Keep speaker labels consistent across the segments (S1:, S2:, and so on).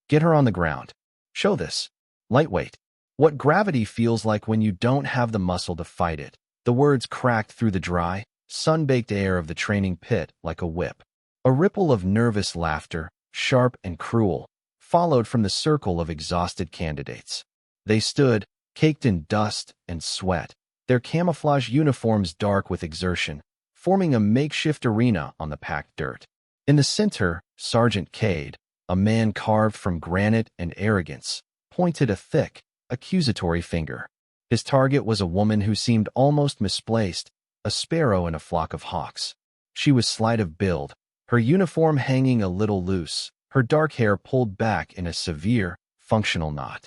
S1: Get her on the ground. Show this. Lightweight. What gravity feels like when you don't have the muscle to fight it. The words cracked through the dry, sun-baked air of the training pit like a whip. A ripple of nervous laughter, sharp and cruel, followed from the circle of exhausted candidates. They stood, caked in dust and sweat, their camouflage uniforms dark with exertion, forming a makeshift arena on the packed dirt. In the center, Sergeant Cade, a man carved from granite and arrogance, pointed a thick, accusatory finger. His target was a woman who seemed almost misplaced, a sparrow in a flock of hawks. She was slight of build, her uniform hanging a little loose, her dark hair pulled back in a severe, functional knot.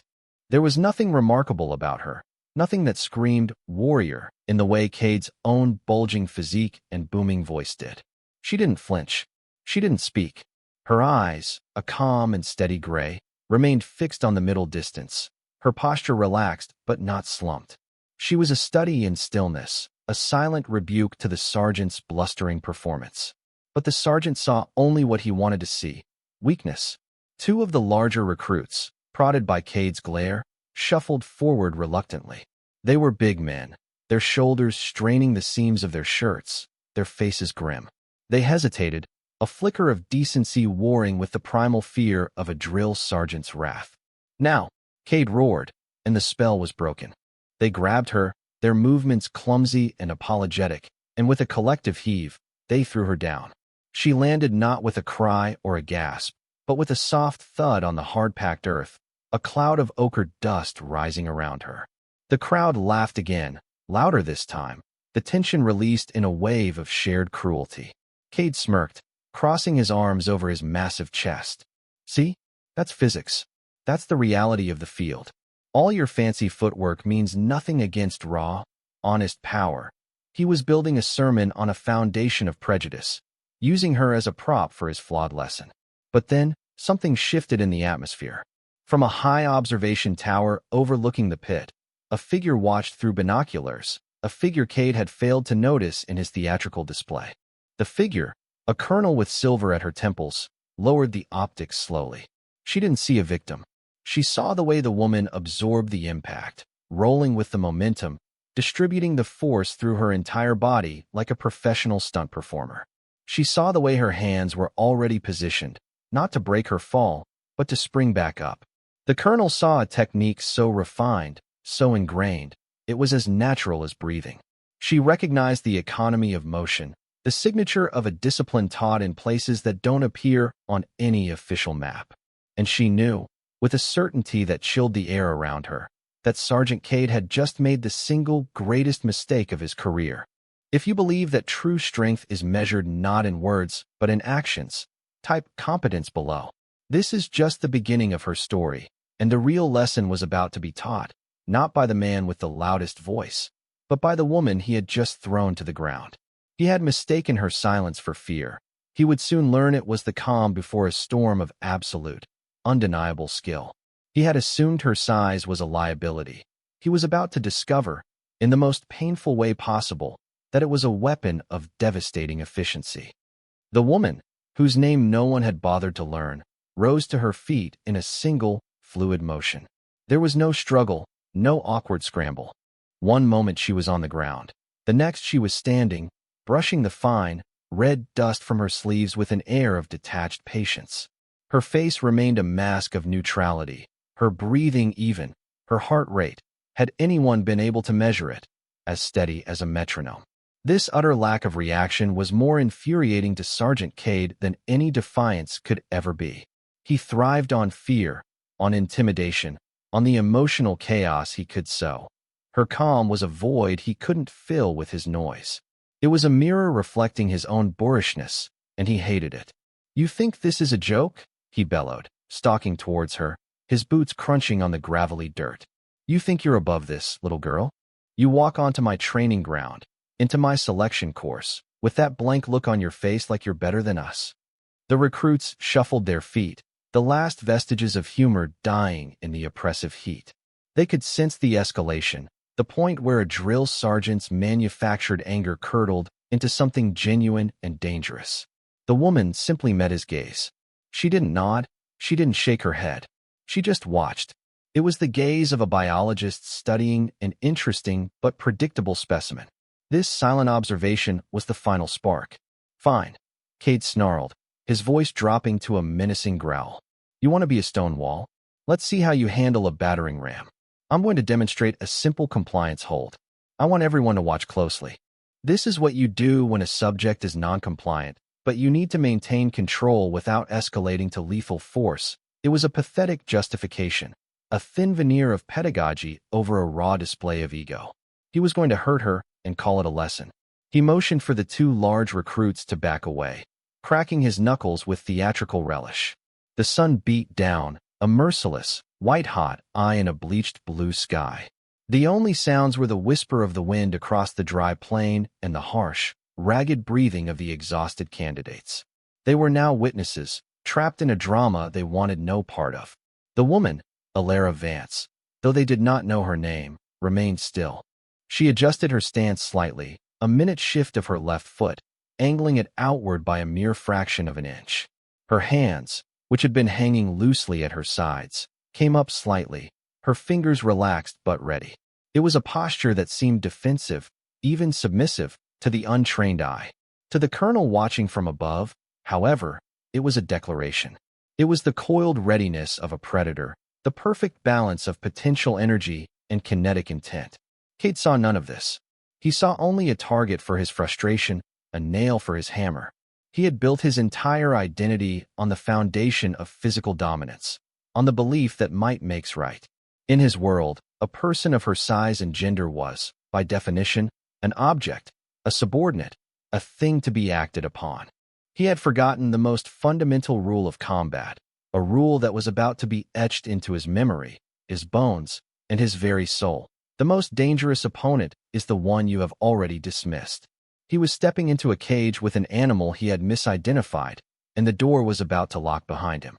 S1: There was nothing remarkable about her, nothing that screamed warrior in the way Cade's own bulging physique and booming voice did. She didn't flinch. She didn't speak. Her eyes, a calm and steady gray, remained fixed on the middle distance, her posture relaxed but not slumped. She was a study in stillness, a silent rebuke to the sergeant's blustering performance. But the sergeant saw only what he wanted to see: weakness. Two of the larger recruits, prodded by Cade's glare, shuffled forward reluctantly. They were big men, their shoulders straining the seams of their shirts, their faces grim. They hesitated, a flicker of decency warring with the primal fear of a drill sergeant's wrath. Now, Cade roared, and the spell was broken. They grabbed her, their movements clumsy and apologetic, and with a collective heave, they threw her down. She landed not with a cry or a gasp, but with a soft thud on the hard-packed earth, a cloud of ochre dust rising around her. The crowd laughed again, louder this time, the tension released in a wave of shared cruelty. Cade smirked, crossing his arms over his massive chest. See? That's physics. That's the reality of the field. All your fancy footwork means nothing against raw, honest power. He was building a sermon on a foundation of prejudice, using her as a prop for his flawed lesson. But then, something shifted in the atmosphere. From a high observation tower overlooking the pit, a figure watched through binoculars, a figure Cade had failed to notice in his theatrical display. The figure, a colonel with silver at her temples, lowered the optics slowly. She didn't see a victim. She saw the way the woman absorbed the impact, rolling with the momentum, distributing the force through her entire body like a professional stunt performer. She saw the way her hands were already positioned, not to break her fall, but to spring back up. The colonel saw a technique so refined, so ingrained, it was as natural as breathing. She recognized the economy of motion, the signature of a discipline taught in places that don't appear on any official map. And she knew, with a certainty that chilled the air around her, that Sergeant Cade had just made the single greatest mistake of his career. If you believe that true strength is measured not in words, but in actions, type competence below. This is just the beginning of her story, and the real lesson was about to be taught, not by the man with the loudest voice, but by the woman he had just thrown to the ground. He had mistaken her silence for fear. He would soon learn it was the calm before a storm of absolute, undeniable skill. He had assumed her size was a liability. He was about to discover, in the most painful way possible, that it was a weapon of devastating efficiency. The woman, whose name no one had bothered to learn, rose to her feet in a single, fluid motion. There was no struggle, no awkward scramble. One moment she was on the ground. The next she was standing, brushing the fine, red dust from her sleeves with an air of detached patience. Her face remained a mask of neutrality, her breathing even, her heart rate, had anyone been able to measure it, as steady as a metronome. This utter lack of reaction was more infuriating to Sergeant Cade than any defiance could ever be. He thrived on fear, on intimidation, on the emotional chaos he could sow. Her calm was a void he couldn't fill with his noise. It was a mirror reflecting his own boorishness, and he hated it. "You think this is a joke?" he bellowed, stalking towards her, his boots crunching on the gravelly dirt. "You think you're above this, little girl? You walk onto my training ground, into my selection course, with that blank look on your face like you're better than us." The recruits shuffled their feet, the last vestiges of humor dying in the oppressive heat. They could sense the escalation, the point where a drill sergeant's manufactured anger curdled into something genuine and dangerous. The woman simply met his gaze. She didn't nod, She didn't shake her head. She just watched. It was the gaze of a biologist studying an interesting but predictable specimen. This silent observation was the final spark. Fine, Cade snarled, his voice dropping to a menacing growl. You want to be a stone wall? Let's see how you handle a battering ram. I'm going to demonstrate a simple compliance hold. I want everyone to watch closely. This is what you do when a subject is non-compliant, but you need to maintain control without escalating to lethal force. It was a pathetic justification, a thin veneer of pedagogy over a raw display of ego. He was going to hurt her and call it a lesson. He motioned for the two large recruits to back away, cracking his knuckles with theatrical relish. The sun beat down, a merciless, white-hot eye in a bleached blue sky. The only sounds were the whisper of the wind across the dry plain and the harsh, ragged breathing of the exhausted candidates. They were now witnesses, trapped in a drama they wanted no part of. The woman, Alara Vance, though they did not know her name, remained still. She adjusted her stance slightly, a minute shift of her left foot, angling it outward by a mere fraction of an inch. Her hands, which had been hanging loosely at her sides, came up slightly, her fingers relaxed but ready. It was a posture that seemed defensive, even submissive, to the untrained eye. To the colonel watching from above, however, it was a declaration. It was the coiled readiness of a predator, the perfect balance of potential energy and kinetic intent. Cade saw none of this. He saw only a target for his frustration, a nail for his hammer. He had built his entire identity on the foundation of physical dominance, on the belief that might makes right. In his world, a person of her size and gender was, by definition, an object, a subordinate, a thing to be acted upon. He had forgotten the most fundamental rule of combat, a rule that was about to be etched into his memory, his bones, and his very soul. The most dangerous opponent is the one you have already dismissed. He was stepping into a cage with an animal he had misidentified, and the door was about to lock behind him.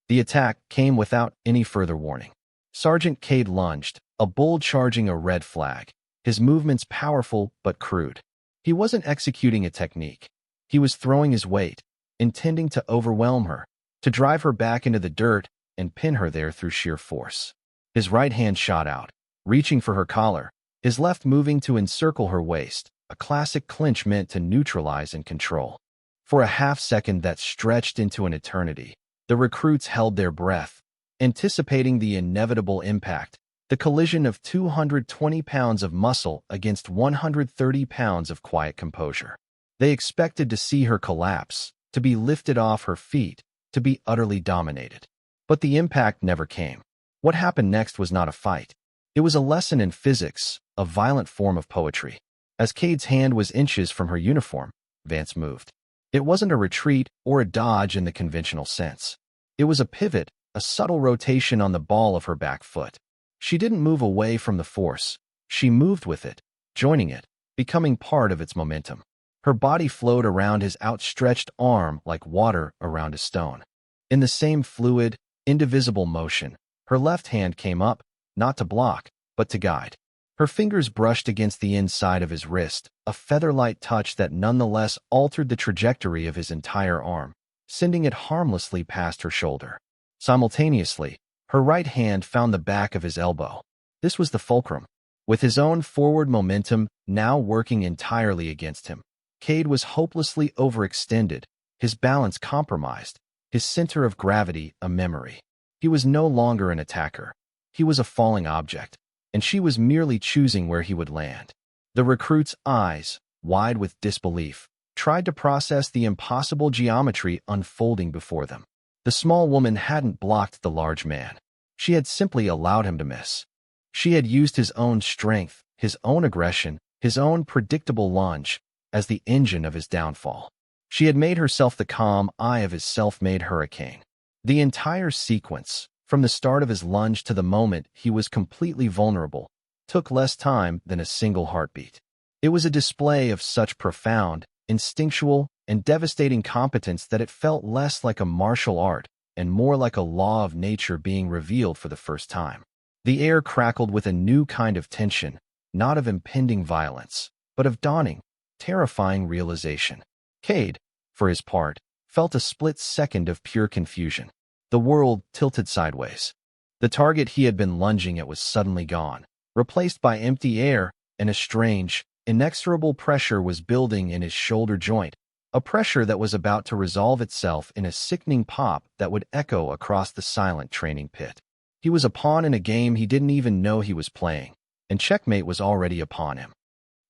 S1: The attack came without any further warning. Sergeant Cade lunged, a bull charging a red flag, his movements powerful but crude. He wasn't executing a technique. He was throwing his weight, intending to overwhelm her, to drive her back into the dirt and pin her there through sheer force. His right hand shot out, reaching for her collar, his left moving to encircle her waist, a classic clinch meant to neutralize and control. For a half-second that stretched into an eternity, the recruits held their breath, anticipating the inevitable impact, the collision of 220 pounds of muscle against 130 pounds of quiet composure. They expected to see her collapse, to be lifted off her feet, to be utterly dominated. But the impact never came. What happened next was not a fight. It was a lesson in physics, a violent form of poetry. As Cade's hand was inches from her uniform, Vance moved. It wasn't a retreat or a dodge in the conventional sense. It was a pivot, a subtle rotation on the ball of her back foot. She didn't move away from the force. She moved with it, joining it, becoming part of its momentum. Her body flowed around his outstretched arm like water around a stone. In the same fluid, indivisible motion, her left hand came up, not to block, but to guide. Her fingers brushed against the inside of his wrist, a feather-light touch that nonetheless altered the trajectory of his entire arm, sending it harmlessly past her shoulder. Simultaneously, her right hand found the back of his elbow. This was the fulcrum. With his own forward momentum now working entirely against him, Cade was hopelessly overextended, his balance compromised, his center of gravity a memory. He was no longer an attacker. He was a falling object, and she was merely choosing where he would land. The recruit's eyes, wide with disbelief, tried to process the impossible geometry unfolding before them. The small woman hadn't blocked the large man. She had simply allowed him to miss. She had used his own strength, his own aggression, his own predictable lunge, as the engine of his downfall. She had made herself the calm eye of his self-made hurricane. The entire sequence, from the start of his lunge to the moment he was completely vulnerable, took less time than a single heartbeat. It was a display of such profound, instinctual, and devastating competence that it felt less like a martial art and more like a law of nature being revealed for the first time. The air crackled with a new kind of tension, not of impending violence, but of dawning, terrifying realization. Cade, for his part, felt a split second of pure confusion. The world tilted sideways. The target he had been lunging at was suddenly gone, replaced by empty air, and a strange, inexorable pressure was building in his shoulder joint, a pressure that was about to resolve itself in a sickening pop that would echo across the silent training pit. He was a pawn in a game he didn't even know he was playing, and checkmate was already upon him.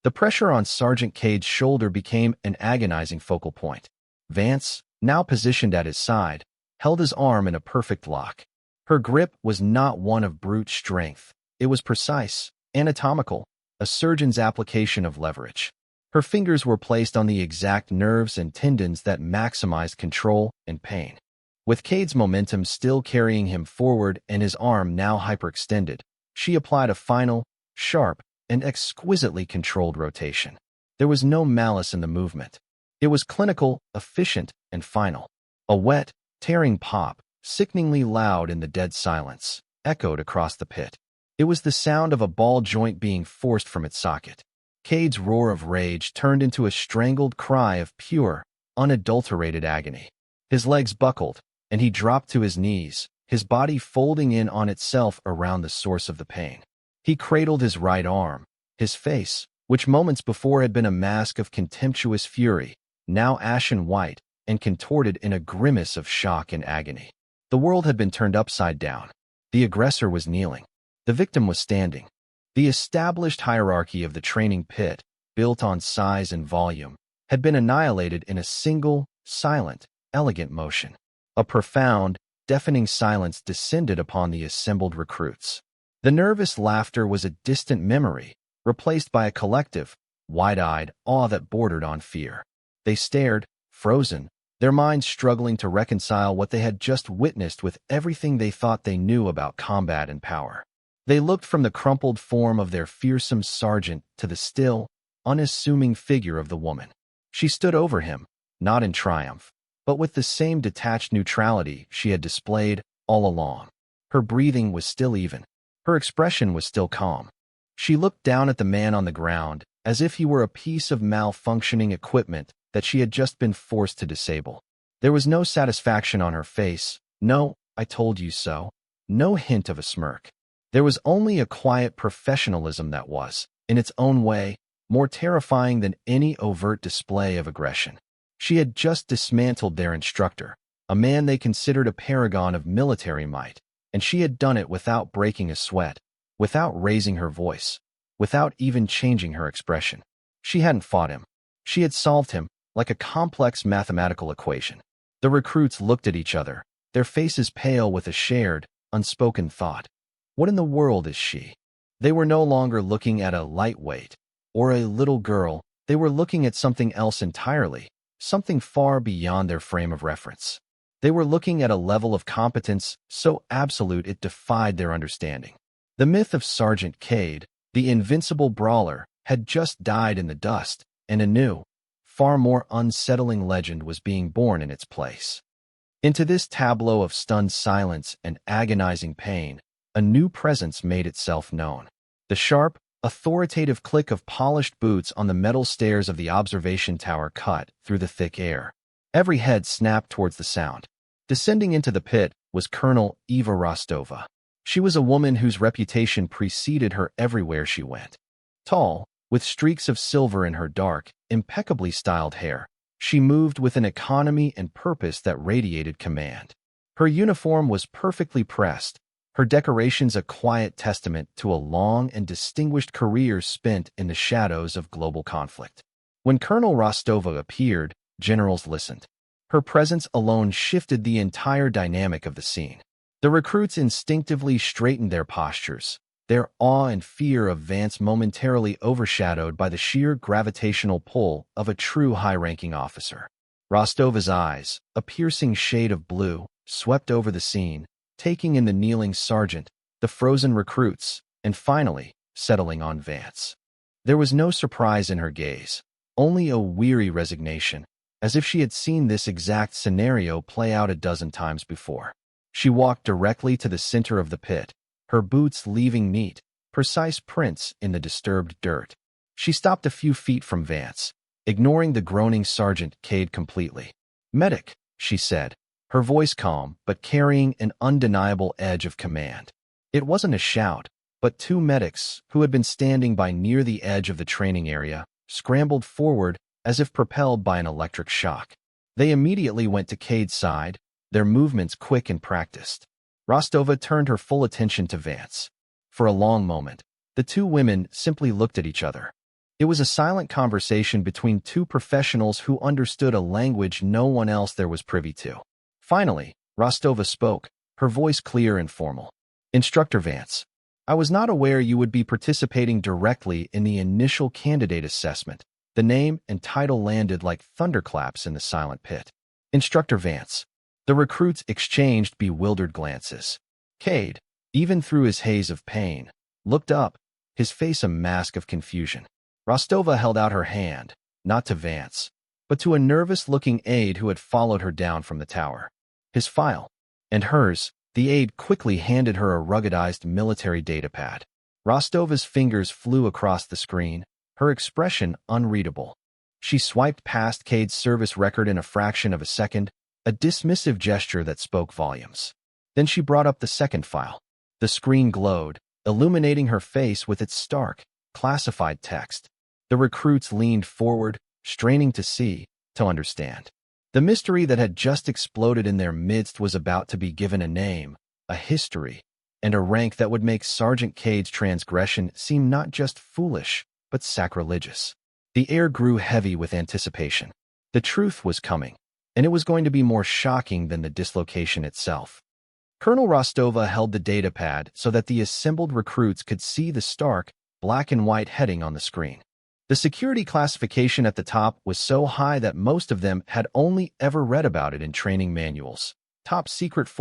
S1: The pressure on Sergeant Cade's shoulder became an agonizing focal point. Vance, now positioned at his side, held his arm in a perfect lock. Her grip was not one of brute strength. It was precise, anatomical, a surgeon's application of leverage. Her fingers were placed on the exact nerves and tendons that maximized control and pain. With Cade's momentum still carrying him forward and his arm now hyperextended, she applied a final, sharp, and exquisitely controlled rotation. There was no malice in the movement. It was clinical, efficient, and final. A wet, tearing pop, sickeningly loud in the dead silence, echoed across the pit. It was the sound of a ball joint being forced from its socket. Cade's roar of rage turned into a strangled cry of pure, unadulterated agony. His legs buckled, and he dropped to his knees, his body folding in on itself around the source of the pain. He cradled his right arm, his face, which moments before had been a mask of contemptuous fury, now ashen white and contorted in a grimace of shock and agony. The world had been turned upside down. The aggressor was kneeling. The victim was standing. The established hierarchy of the training pit, built on size and volume, had been annihilated in a single, silent, elegant motion. A profound, deafening silence descended upon the assembled recruits. The nervous laughter was a distant memory, replaced by a collective, wide-eyed awe that bordered on fear. They stared, frozen, their minds struggling to reconcile what they had just witnessed with everything they thought they knew about combat and power. They looked from the crumpled form of their fearsome sergeant to the still, unassuming figure of the woman. She stood over him, not in triumph, but with the same detached neutrality she had displayed all along. Her breathing was still even. Her expression was still calm. She looked down at the man on the ground, as if he were a piece of malfunctioning equipment that she had just been forced to disable. There was no satisfaction on her face, no, I told you so, no hint of a smirk. There was only a quiet professionalism that was, in its own way, more terrifying than any overt display of aggression. She had just dismantled their instructor, a man they considered a paragon of military might, and she had done it without breaking a sweat, without raising her voice, without even changing her expression. She hadn't fought him. She had solved him, like a complex mathematical equation. The recruits looked at each other, their faces pale with a shared, unspoken thought. What in the world is she? They were no longer looking at a lightweight or a little girl. They were looking at something else entirely, something far beyond their frame of reference. They were looking at a level of competence so absolute it defied their understanding. The myth of Sergeant Cade, the invincible brawler, had just died in the dust, and a new, far more unsettling legend was being born in its place. Into this tableau of stunned silence and agonizing pain, a new presence made itself known. The sharp, authoritative click of polished boots on the metal stairs of the observation tower cut through the thick air. Every head snapped towards the sound. Descending into the pit was Colonel Eva Rostova. She was a woman whose reputation preceded her everywhere she went. Tall, with streaks of silver in her dark, impeccably styled hair, she moved with an economy and purpose that radiated command. Her uniform was perfectly pressed, her decorations a quiet testament to a long and distinguished career spent in the shadows of global conflict. When Colonel Rostova appeared, generals listened. Her presence alone shifted the entire dynamic of the scene. The recruits instinctively straightened their postures, their awe and fear of Vance momentarily overshadowed by the sheer gravitational pull of a true high-ranking officer. Rostova's eyes, a piercing shade of blue, swept over the scene, taking in the kneeling sergeant, the frozen recruits, and finally, settling on Vance. There was no surprise in her gaze, only a weary resignation, as if she had seen this exact scenario play out a dozen times before. She walked directly to the center of the pit, her boots leaving neat, precise prints in the disturbed dirt. She stopped a few feet from Vance, ignoring the groaning Sergeant Cade completely. "Medic," she said, her voice calm but carrying an undeniable edge of command. It wasn't a shout, but two medics, who had been standing by near the edge of the training area, scrambled forward as if propelled by an electric shock. They immediately went to Cade's side, their movements quick and practiced. Rostova turned her full attention to Vance. For a long moment, the two women simply looked at each other. It was a silent conversation between two professionals who understood a language no one else there was privy to. Finally, Rostova spoke, her voice clear and formal. "Instructor Vance, I was not aware you would be participating directly in the initial candidate assessment." The name and title landed like thunderclaps in the silent pit. "Instructor Vance." The recruits exchanged bewildered glances. Cade, even through his haze of pain, looked up, his face a mask of confusion. Rostova held out her hand, not to Vance, but to a nervous-looking aide who had followed her down from the tower. His file, and hers. The aide quickly handed her a ruggedized military datapad. Rostova's fingers flew across the screen, her expression unreadable. She swiped past Cade's service record in a fraction of a second, a dismissive gesture that spoke volumes. Then she brought up the second file. The screen glowed, illuminating her face with its stark, classified text. The recruits leaned forward, straining to see, to understand. The mystery that had just exploded in their midst was about to be given a name, a history, and a rank that would make Sergeant Cade's transgression seem not just foolish, but sacrilegious. The air grew heavy with anticipation. The truth was coming, and it was going to be more shocking than the dislocation itself. Colonel Rostova held the datapad so that the assembled recruits could see the stark, black and white heading on the screen. The security classification at the top was so high that most of them had only ever read about it in training manuals. Top secret /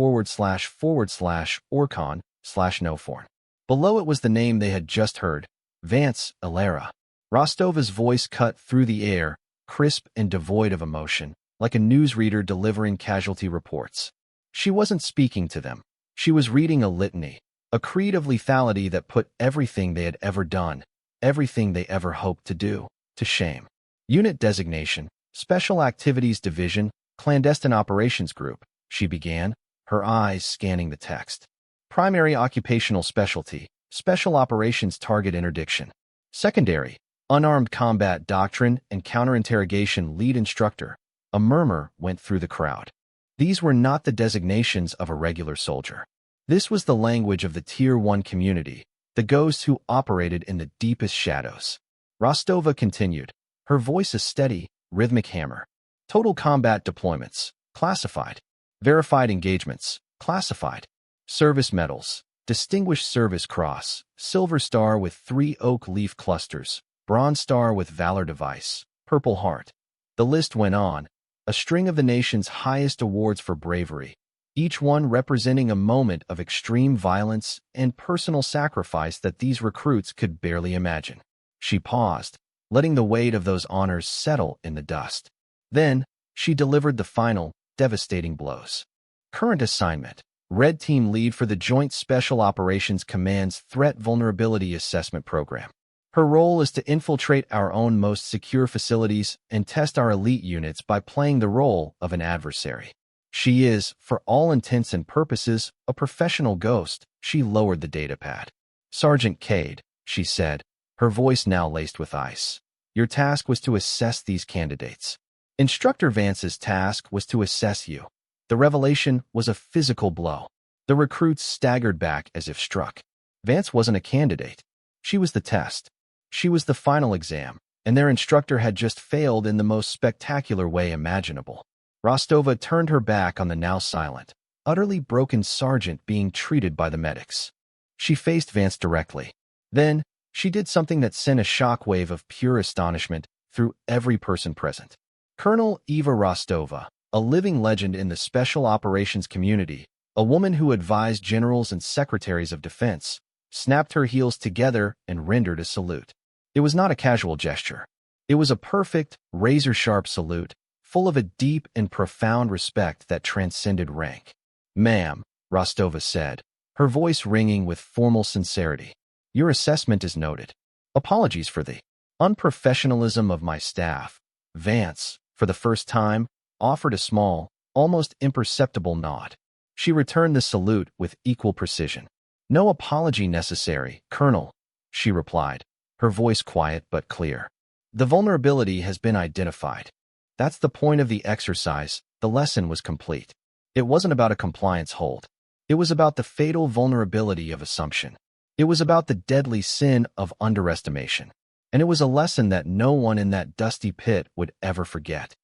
S1: Orcon/no-forn. Below it was the name they had just heard, Vance Alara. Rostova's voice cut through the air, crisp and devoid of emotion, like a newsreader delivering casualty reports. She wasn't speaking to them. She was reading a litany, a creed of lethality that put everything they had ever done, everything they ever hoped to do, to shame. Unit designation, Special Activities Division, Clandestine Operations Group, she began, her eyes scanning the text. Primary occupational specialty, Special Operations Target Interdiction. Secondary, Unarmed Combat Doctrine and Counterinterrogation Lead Instructor. A murmur went through the crowd. These were not the designations of a regular soldier. This was the language of the Tier 1 community, the ghosts who operated in the deepest shadows. Rostova continued, her voice a steady, rhythmic hammer. Total combat deployments, classified. Verified engagements, classified. Service medals, Distinguished Service Cross, Silver Star with 3 oak leaf clusters, Bronze Star with Valor Device, Purple Heart. The list went on, a string of the nation's highest awards for bravery, each one representing a moment of extreme violence and personal sacrifice that these recruits could barely imagine. She paused, letting the weight of those honors settle in the dust. Then, she delivered the final, devastating blows. Current assignment, Red Team Lead for the Joint Special Operations Command's Threat Vulnerability Assessment Program. Her role is to infiltrate our own most secure facilities and test our elite units by playing the role of an adversary. She is, for all intents and purposes, a professional ghost. She lowered the datapad. Sergeant Cade, she said, her voice now laced with ice. Your task was to assess these candidates. Instructor Vance's task was to assess you. The revelation was a physical blow. The recruits staggered back as if struck. Vance wasn't a candidate. She was the test. She was the final exam, and their instructor had just failed in the most spectacular way imaginable. Rostova turned her back on the now silent, utterly broken sergeant being treated by the medics. She faced Vance directly. Then, she did something that sent a shockwave of pure astonishment through every person present. Colonel Eva Rostova, a living legend in the special operations community, a woman who advised generals and secretaries of defense, snapped her heels together and rendered a salute. It was not a casual gesture. It was a perfect, razor-sharp salute, full of a deep and profound respect that transcended rank. Ma'am, Rostova said, her voice ringing with formal sincerity. Your assessment is noted. Apologies for the unprofessionalism of my staff. Vance, for the first time, offered a small, almost imperceptible nod. She returned the salute with equal precision. "No apology necessary, Colonel," she replied, her voice quiet but clear. "The vulnerability has been identified. That's the point of the exercise." The lesson was complete. It wasn't about a compliance hold. It was about the fatal vulnerability of assumption. It was about the deadly sin of underestimation. And it was a lesson that no one in that dusty pit would ever forget.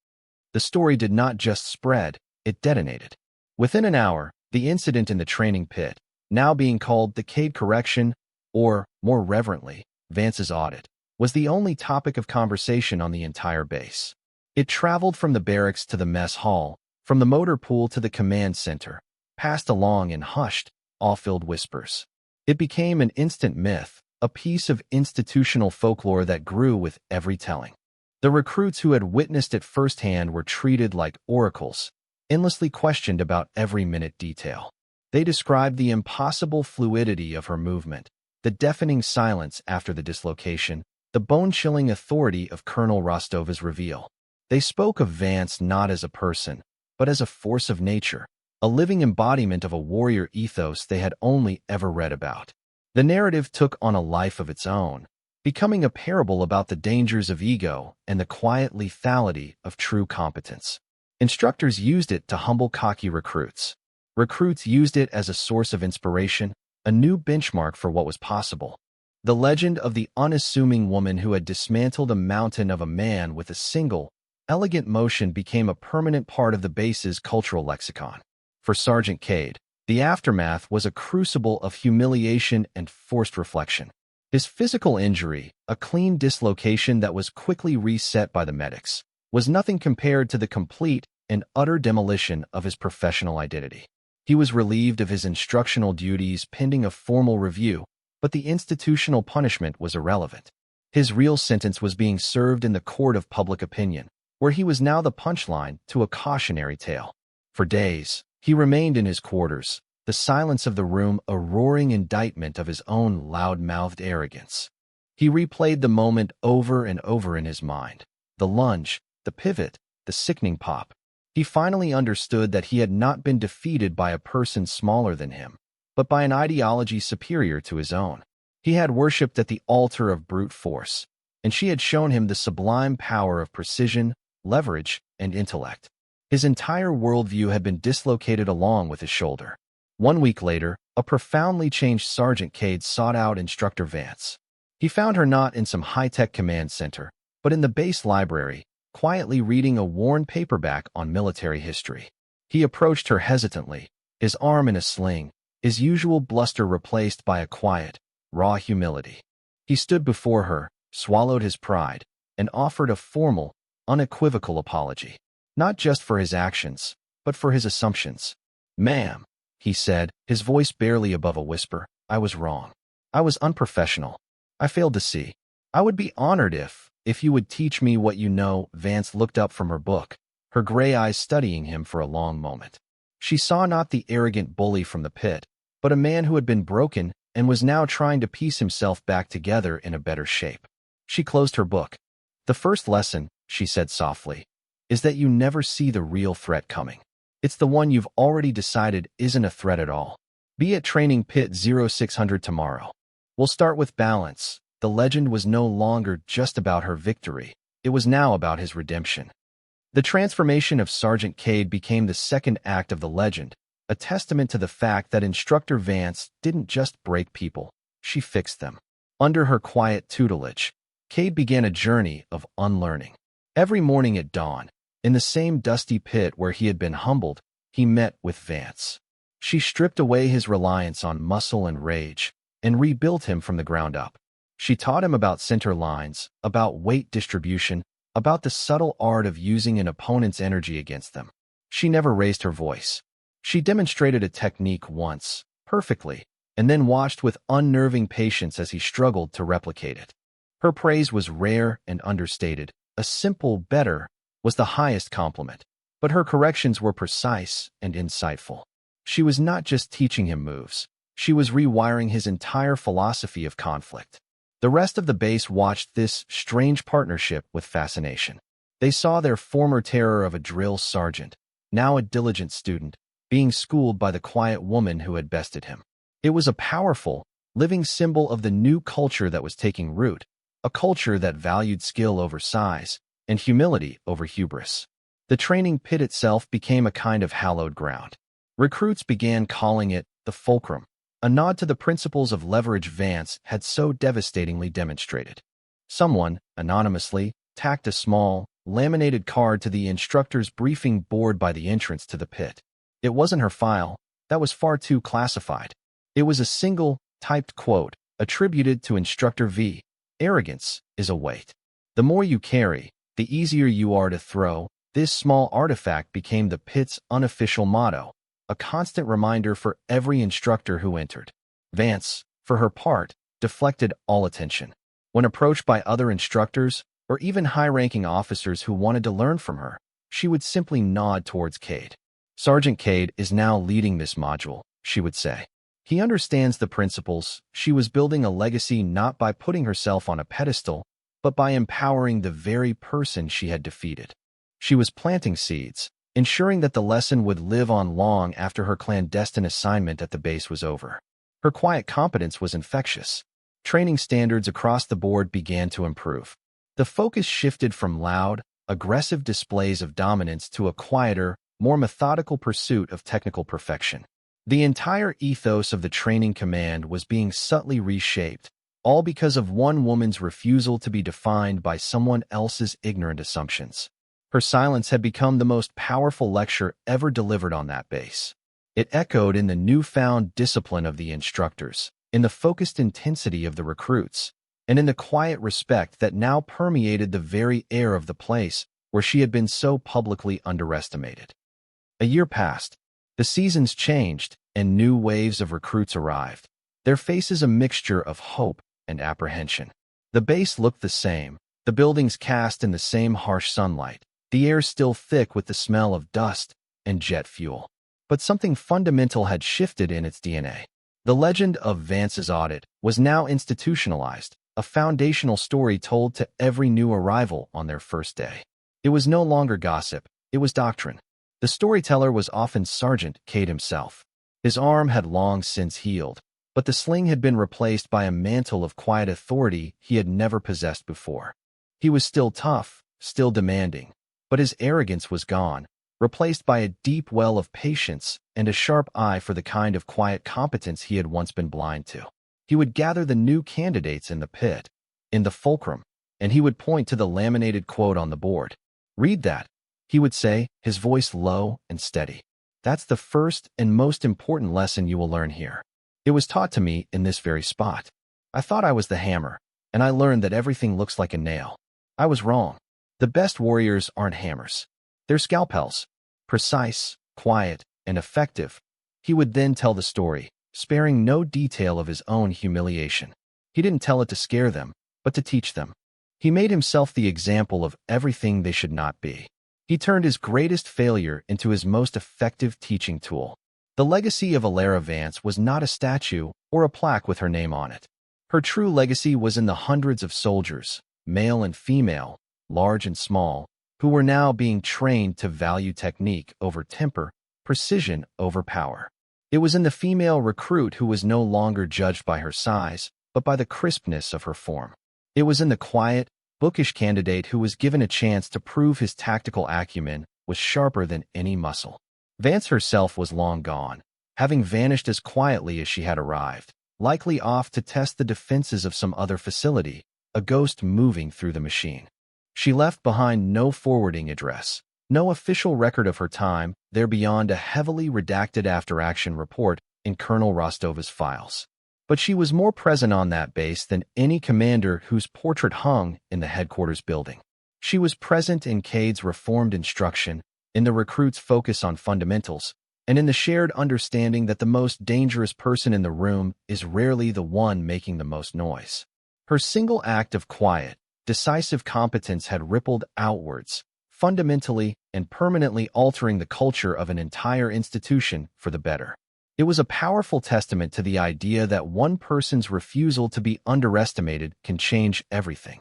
S1: The story did not just spread, it detonated. Within an hour, the incident in the training pit, now being called the Cade Correction, or, more reverently, Vance's audit, was the only topic of conversation on the entire base. It traveled from the barracks to the mess hall, from the motor pool to the command center, passed along in hushed, awe-filled whispers. It became an instant myth, a piece of institutional folklore that grew with every telling. The recruits who had witnessed it firsthand were treated like oracles, endlessly questioned about every minute detail. They described the impossible fluidity of her movement, the deafening silence after the dislocation, the bone-chilling authority of Colonel Rostova's reveal. They spoke of Vance not as a person, but as a force of nature, a living embodiment of a warrior ethos they had only ever read about. The narrative took on a life of its own, becoming a parable about the dangers of ego and the quiet lethality of true competence. Instructors used it to humble cocky recruits. Recruits used it as a source of inspiration, a new benchmark for what was possible. The legend of the unassuming woman who had dismantled a mountain of a man with a single, elegant motion became a permanent part of the base's cultural lexicon. For Sergeant Cade, the aftermath was a crucible of humiliation and forced reflection. His physical injury, a clean dislocation that was quickly reset by the medics, was nothing compared to the complete and utter demolition of his professional identity. He was relieved of his instructional duties pending a formal review, but the institutional punishment was irrelevant. His real sentence was being served in the court of public opinion, where he was now the punchline to a cautionary tale. For days, he remained in his quarters, the silence of the room a roaring indictment of his own loud-mouthed arrogance. He replayed the moment over and over in his mind. The lunge, the pivot, the sickening pop. He finally understood that he had not been defeated by a person smaller than him, but by an ideology superior to his own. He had worshipped at the altar of brute force, and she had shown him the sublime power of precision, leverage, and intellect. His entire worldview had been dislocated along with his shoulder. 1 week later, a profoundly changed Sergeant Cade sought out Instructor Vance. He found her not in some high-tech command center, but in the base library, quietly reading a worn paperback on military history. He approached her hesitantly, his arm in a sling, his usual bluster replaced by a quiet, raw humility. He stood before her, swallowed his pride, and offered a formal, unequivocal apology. Not just for his actions, but for his assumptions. "Ma'am," he said, his voice barely above a whisper, "I was wrong. I was unprofessional. I failed to see. I would be honored if you would teach me what you know." Vance looked up from her book, her gray eyes studying him for a long moment. She saw not the arrogant bully from the pit, but a man who had been broken and was now trying to piece himself back together in a better shape. She closed her book. "The first lesson," she said softly, "is that you never see the real threat coming. It's the one you've already decided isn't a threat at all. Be at Training Pit 0600 tomorrow. We'll start with balance." The legend was no longer just about her victory. It was now about his redemption. The transformation of Sergeant Cade became the second act of the legend, a testament to the fact that Instructor Vance didn't just break people, she fixed them. Under her quiet tutelage, Cade began a journey of unlearning. Every morning at dawn, in the same dusty pit where he had been humbled, he met with Vance. She stripped away his reliance on muscle and rage, and rebuilt him from the ground up. She taught him about center lines, about weight distribution, about the subtle art of using an opponent's energy against them. She never raised her voice. She demonstrated a technique once, perfectly, and then watched with unnerving patience as he struggled to replicate it. Her praise was rare and understated. A simple "better" was the highest compliment, but her corrections were precise and insightful. She was not just teaching him moves. She was rewiring his entire philosophy of conflict. The rest of the base watched this strange partnership with fascination. They saw their former terror of a drill sergeant, now a diligent student, being schooled by the quiet woman who had bested him. It was a powerful, living symbol of the new culture that was taking root, a culture that valued skill over size and humility over hubris. The training pit itself became a kind of hallowed ground. Recruits began calling it the fulcrum, a nod to the principles of leverage Vance had so devastatingly demonstrated. Someone, anonymously, tacked a small, laminated card to the instructor's briefing board by the entrance to the pit. It wasn't her file, that was far too classified. It was a single, typed quote, attributed to Instructor V. Arrogance is a weight. The more you carry, the easier you are to throw. This small artifact became the pit's unofficial motto, a constant reminder for every instructor who entered. Vance, for her part, deflected all attention. When approached by other instructors, or even high-ranking officers who wanted to learn from her, she would simply nod towards Cade. Sergeant Cade is now leading this module, she would say. He understands the principles. She was building a legacy not by putting herself on a pedestal, but by empowering the very person she had defeated. She was planting seeds, ensuring that the lesson would live on long after her clandestine assignment at the base was over. Her quiet competence was infectious. Training standards across the board began to improve. The focus shifted from loud, aggressive displays of dominance to a quieter, more methodical pursuit of technical perfection. The entire ethos of the training command was being subtly reshaped, all because of one woman's refusal to be defined by someone else's ignorant assumptions. Her silence had become the most powerful lecture ever delivered on that base. It echoed in the newfound discipline of the instructors, in the focused intensity of the recruits, and in the quiet respect that now permeated the very air of the place where she had been so publicly underestimated. A year passed. The seasons changed, and new waves of recruits arrived, their faces a mixture of hope and apprehension. The base looked the same, the buildings cast in the same harsh sunlight, the air still thick with the smell of dust and jet fuel. But something fundamental had shifted in its DNA. The legend of Vance's audit was now institutionalized, a foundational story told to every new arrival on their first day. It was no longer gossip, it was doctrine. The storyteller was often Sergeant Cade himself. His arm had long since healed, but the sling had been replaced by a mantle of quiet authority he had never possessed before. He was still tough, still demanding, but his arrogance was gone, replaced by a deep well of patience and a sharp eye for the kind of quiet competence he had once been blind to. He would gather the new candidates in the pit, in the fulcrum, and he would point to the laminated quote on the board. "Read that," he would say, his voice low and steady. "That's the first and most important lesson you will learn here. It was taught to me in this very spot. I thought I was the hammer, and I learned that everything looks like a nail. I was wrong. The best warriors aren't hammers. They're scalpels, precise, quiet, and effective." He would then tell the story, sparing no detail of his own humiliation. He didn't tell it to scare them, but to teach them. He made himself the example of everything they should not be. He turned his greatest failure into his most effective teaching tool. The legacy of Alara Vance was not a statue or a plaque with her name on it. Her true legacy was in the hundreds of soldiers, male and female, large and small, who were now being trained to value technique over temper, precision over power. It was in the female recruit who was no longer judged by her size, but by the crispness of her form. It was in the quiet, bookish candidate who was given a chance to prove his tactical acumen was sharper than any muscle. Vance herself was long gone, having vanished as quietly as she had arrived, likely off to test the defenses of some other facility, a ghost moving through the machine. She left behind no forwarding address, no official record of her time there beyond a heavily redacted after-action report in Colonel Rostova's files. But she was more present on that base than any commander whose portrait hung in the headquarters building. She was present in Cade's reformed instruction, in the recruits' focus on fundamentals, and in the shared understanding that the most dangerous person in the room is rarely the one making the most noise. Her single act of quiet, decisive competence had rippled outwards, fundamentally and permanently altering the culture of an entire institution for the better. It was a powerful testament to the idea that one person's refusal to be underestimated can change everything.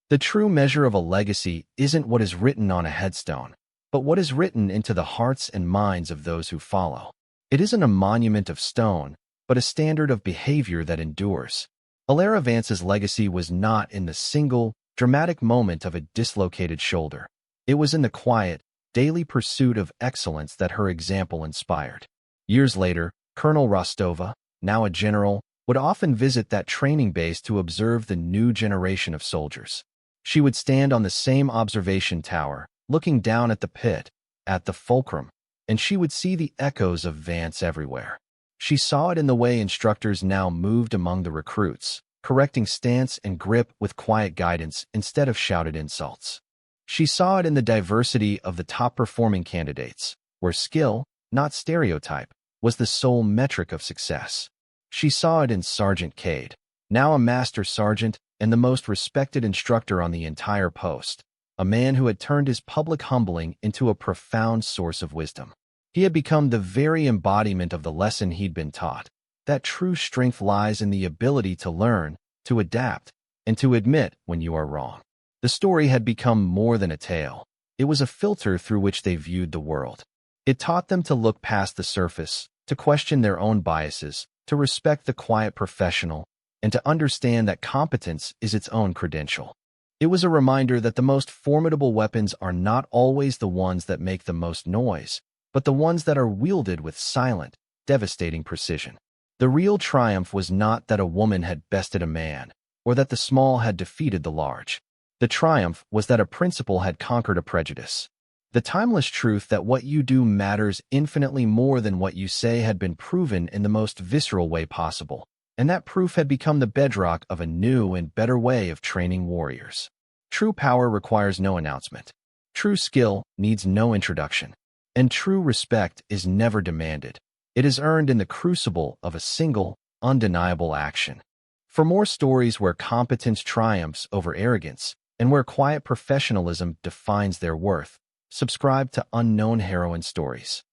S1: The true measure of a legacy isn't what is written on a headstone, but what is written into the hearts and minds of those who follow. It isn't a monument of stone, but a standard of behavior that endures. Alara Vance's legacy was not in the single, dramatic moment of a dislocated shoulder. It was in the quiet, daily pursuit of excellence that her example inspired. Years later, Colonel Rostova, now a general, would often visit that training base to observe the new generation of soldiers. She would stand on the same observation tower, looking down at the pit, at the fulcrum, and she would see the echoes of Vance everywhere. She saw it in the way instructors now moved among the recruits, correcting stance and grip with quiet guidance instead of shouted insults. She saw it in the diversity of the top-performing candidates, where skill, not stereotype, was the sole metric of success. She saw it in Sergeant Cade, now a master sergeant and the most respected instructor on the entire post, a man who had turned his public humbling into a profound source of wisdom. He had become the very embodiment of the lesson he'd been taught, that true strength lies in the ability to learn, to adapt, and to admit when you are wrong. The story had become more than a tale. It was a filter through which they viewed the world. It taught them to look past the surface, to question their own biases, to respect the quiet professional, and to understand that competence is its own credential. It was a reminder that the most formidable weapons are not always the ones that make the most noise, but the ones that are wielded with silent, devastating precision. The real triumph was not that a woman had bested a man, or that the small had defeated the large. The triumph was that a principle had conquered a prejudice. The timeless truth that what you do matters infinitely more than what you say had been proven in the most visceral way possible, and that proof had become the bedrock of a new and better way of training warriors. True power requires no announcement. True skill needs no introduction. And true respect is never demanded. It is earned in the crucible of a single, undeniable action. For more stories where competence triumphs over arrogance, and where quiet professionalism defines their worth, subscribe to Unknown Heroine Stories.